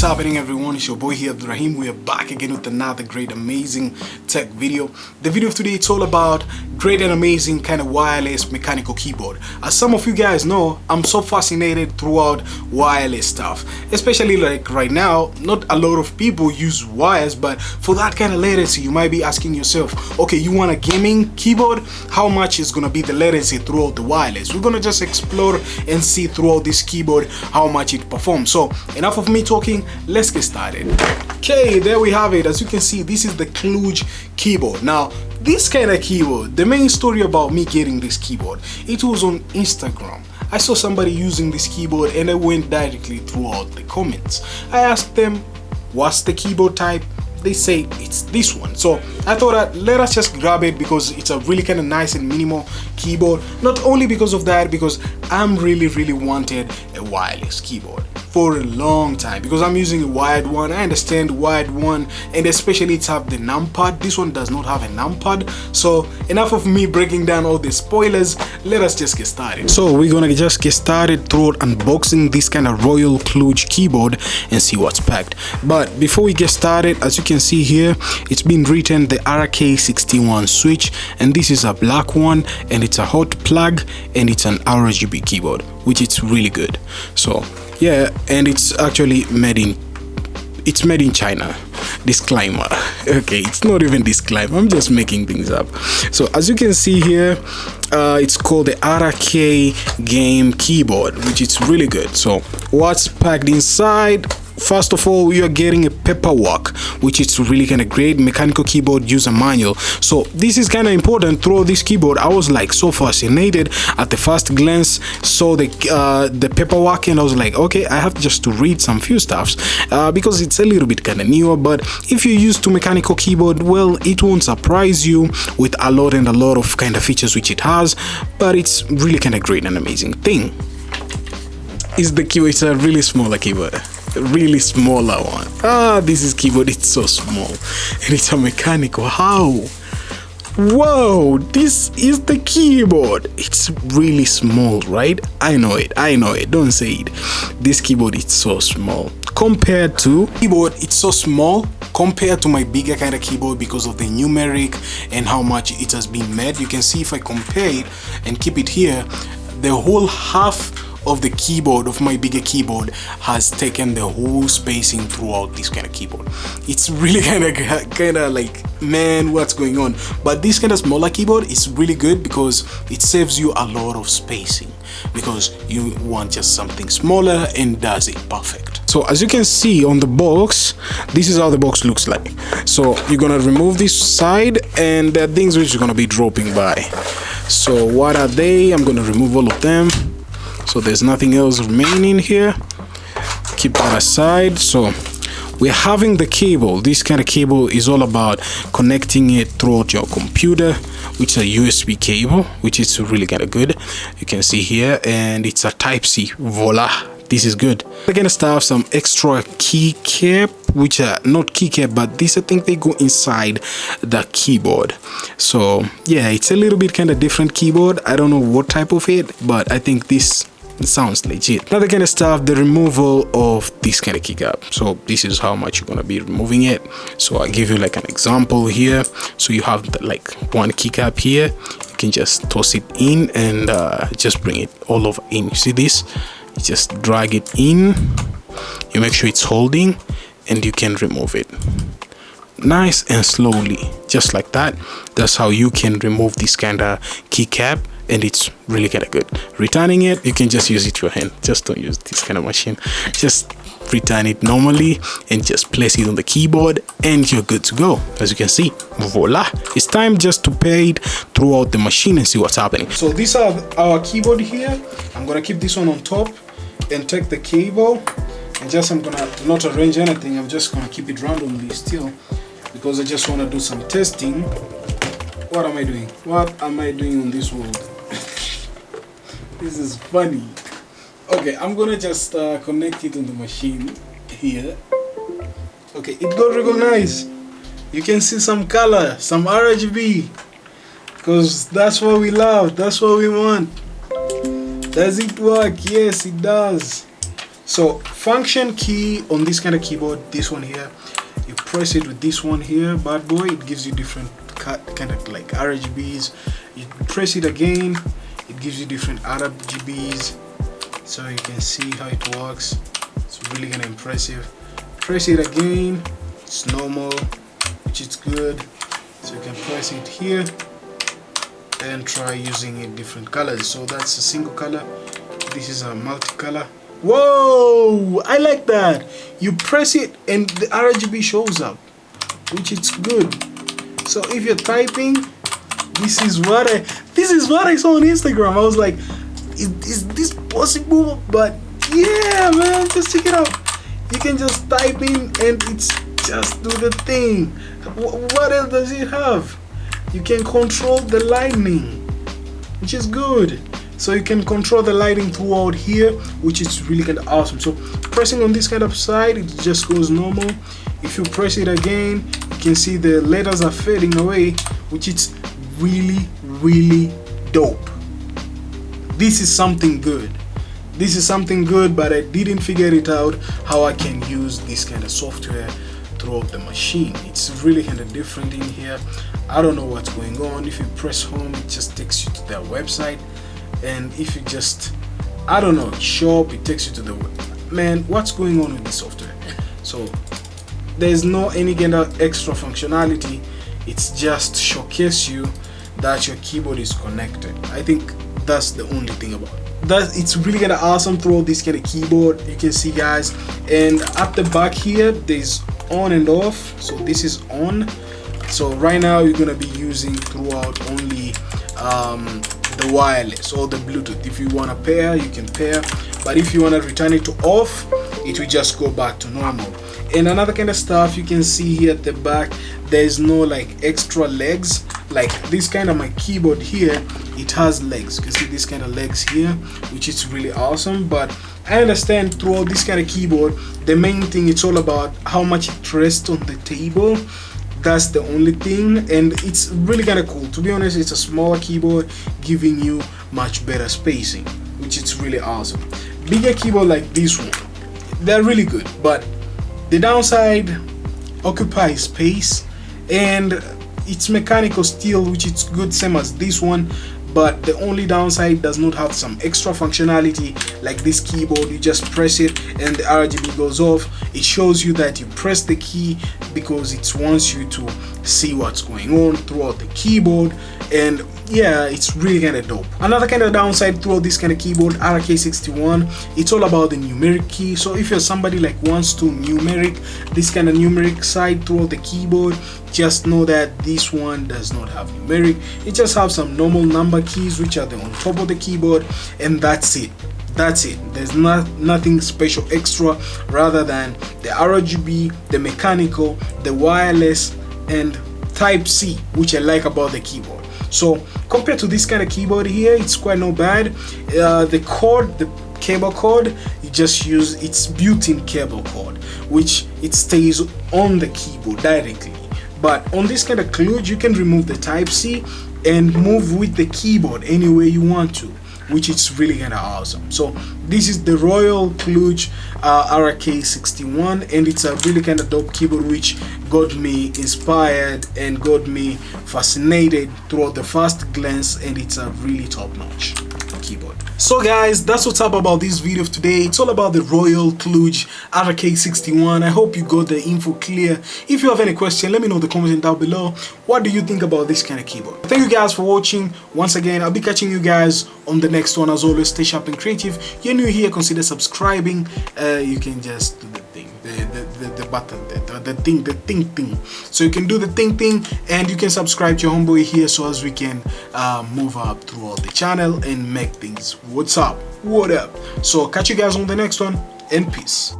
happening, everyone? It's your boy here, Rahim. We are back again with another great, amazing tech video. The video of today, it's all about great and amazing kind of wireless mechanical keyboard. As some of you guys know, I'm so fascinated throughout wireless stuff, especially like right now. Not a lot of people use wires, but for that kind of latency, you might be asking yourself, okay, you want a gaming keyboard? How much is gonna be the latency throughout the wireless? We're gonna just explore and see throughout this keyboard how much it performs. So enough of me talking, let's get started. Okay, there we have it. As you can see, this is the Kludge keyboard. Now, this kind of keyboard, the main story about me getting this keyboard, it was on Instagram. I saw somebody using this keyboard and I went directly throughout the comments. I asked them, what's the keyboard type? They say it's this one. So I thought that let us just grab it because it's a really kind of nice and minimal keyboard. Not only because of that, because I'm really wanted a wireless keyboard for a long time, because I'm using a wired one. I understand wired one, and especially it's have the numpad. This one does not have a numpad. So enough of me breaking down all the spoilers. Let us just get started. So we're gonna just get started through unboxing this kind of Royal Kludge keyboard and see what's packed. But before we get started, as you can see here, it's been written the RK61 switch, and this is a black one, and it's a hot plug, and it's an RGB keyboard, which is really good. So yeah, and it's actually made in China. Disclaimer. Okay, it's not even disclaimer, I'm just making things up. So as you can see here, it's called the RK game keyboard, which is really good. So what's packed inside? First of all, we are getting a paperwork, which is really kind of great. Mechanical keyboard user manual. So this is kind of important. Through this keyboard, I was like so fascinated at the first glance. Saw the paperwork and I was like, okay, I have just to read some few stuffs because it's a little bit kind of newer. But if you're used to mechanical keyboard, well, it won't surprise you with a lot of kind of features which it has. But it's really kind of great and amazing thing. Is the keyboard? It's a really smaller keyboard. Really smaller one. This is keyboard, it's so small and it's a mechanical. How? Whoa, this is the keyboard. It's really small, right? I know it, don't say it. This keyboard is so small compared to keyboard. It's so small compared to my bigger kind of keyboard because of the numeric and how much it has been made. You can see if I compare it and keep it here, the whole half of the keyboard of my bigger keyboard has taken the whole spacing throughout this kind of keyboard. It's really kind of like, man, what's going on? But this kind of smaller keyboard is really good because it saves you a lot of spacing, because you want just something smaller and does it perfect. So as you can see on the box, this is how the box looks like. So you're gonna remove this side and there are things which are gonna be dropping by. So what are they? I'm gonna remove all of them. So there's nothing else remaining here. Keep that aside. So we're having the cable. This kind of cable is all about connecting it throughout your computer, which is a USB cable, which is really kind of good. You can see here, and it's a Type-C. Voila, this is good. We're gonna start some extra keycap, which are not keycap, but these I think they go inside the keyboard. So yeah, it's a little bit kind of different keyboard. I don't know what type of it, but I think this sounds legit. Another kind of stuff, the removal of this kind of keycap. So this is how much you're gonna be removing it. So I give you like an example here. So you have like one keycap here. You can just toss it in and just bring it all over in. You see this? You just drag it in. You make sure it's holding, and you can remove it nice and slowly, just like that. That's how you can remove this kind of keycap, and it's really kind of good. Returning it, you can just use it your hand. Just don't use this kind of machine. Just return it normally and just place it on the keyboard and you're good to go. As you can see, voila. It's time just to pair it throughout the machine and see what's happening. So these are our keyboard here. I'm gonna keep this one on top and take the cable, and just I'm gonna not arrange anything. I'm just gonna keep it randomly still because I just want to do some testing. What am I doing? What am I doing on this world? This is funny. Okay, I'm gonna just connect it on the machine here. Okay, it got recognized. You can see some color, some RGB, because that's what we love, that's what we want. Does it work? Yes, it does. So function key on this kind of keyboard, this one here, you press it with this one here, bad boy, it gives you different kind of like RGBs. You press it again, it gives you different RGBs, so you can see how it works. It's really kind of impressive. Press it again, it's normal, which is good. So you can press it here and try using it different colors. So that's a single color, this is a multicolor. Whoa, I like that. You press it and the RGB shows up, which is good. So if you're typing, this is what I saw on Instagram. I was like, is this possible? But yeah, man, just check it out. You can just type in and it's just do the thing. What else does it have? You can control the lighting, which is good. So you can control the lighting throughout here, which is really kind of awesome. So pressing on this kind of side, it just goes normal. If you press it again, you can see the letters are fading away, which is really, really dope. This is something good. This is something good, but I didn't figure it out how I can use this kind of software throughout the machine. It's really kind of different in here. I don't know what's going on. If you press home, it just takes you to their website. And if you just, I don't know, shop, it takes you to the web. Man, what's going on with this software? So there's no any kind of extra functionality. It's just showcase you that your keyboard is connected. I think that's the only thing about it. That it's really kind of awesome throughout this kind of keyboard. You can see, guys, and at the back here there's on and off. So this is on. So right now you're gonna be using throughout only the wireless or the Bluetooth. If you want to pair, you can pair, but if you want to return it to off, it will just go back to normal. And another kind of stuff you can see here at the back, there's no like extra legs. Like this kind of my keyboard here, it has legs. You can see this kind of legs here, which is really awesome. But I understand throughout this kind of keyboard, the main thing, it's all about how much it rests on the table. That's the only thing, and it's really kind of cool. To be honest, it's a smaller keyboard giving you much better spacing, which is really awesome. Bigger keyboard like this one, they're really good, but the downside occupies space, and it's mechanical steel, which is good, same as this one. But the only downside, does not have some extra functionality like this keyboard. You just press it and the RGB goes off. It shows you that you press the key because it wants you to see what's going on throughout the keyboard. And yeah, it's really kind of dope. Another kind of downside throughout this kind of keyboard, RK61, it's all about the numeric key. So if you're somebody like wants to numeric, this kind of numeric side throughout the keyboard, just know that this one does not have numeric. It just have some normal number keys, which are on top of the keyboard, and that's it. That's it. There's nothing special extra rather than the RGB, the mechanical, the wireless, and Type C, which I like about the keyboard. So compared to this kind of keyboard here, it's quite not bad. The cord, the cable cord, you just use its built-in cable cord, which it stays on the keyboard directly. But on this kind of Kludge, you can remove the Type C and move with the keyboard any way you want to, which is really kind of awesome. So this is the Royal Kludge RK61, and it's a really kind of dope keyboard, which got me inspired and got me fascinated throughout the first glance, and it's a really top-notch keyboard. So guys, that's what's up about this video of today. It's all about the Royal Kludge RK61. I hope you got the info clear. If you have any question, let me know in the comments down below. What do you think about this kind of keyboard? Thank you guys for watching. Once again, I'll be catching you guys on the next one. As always, stay sharp and creative. You're new here, consider subscribing. You can just do the thing, the button, the thing. So you can do the thing, and you can subscribe to your homeboy here, so as we can move up throughout the channel and make things what's up, what up. So catch you guys on the next one, and peace.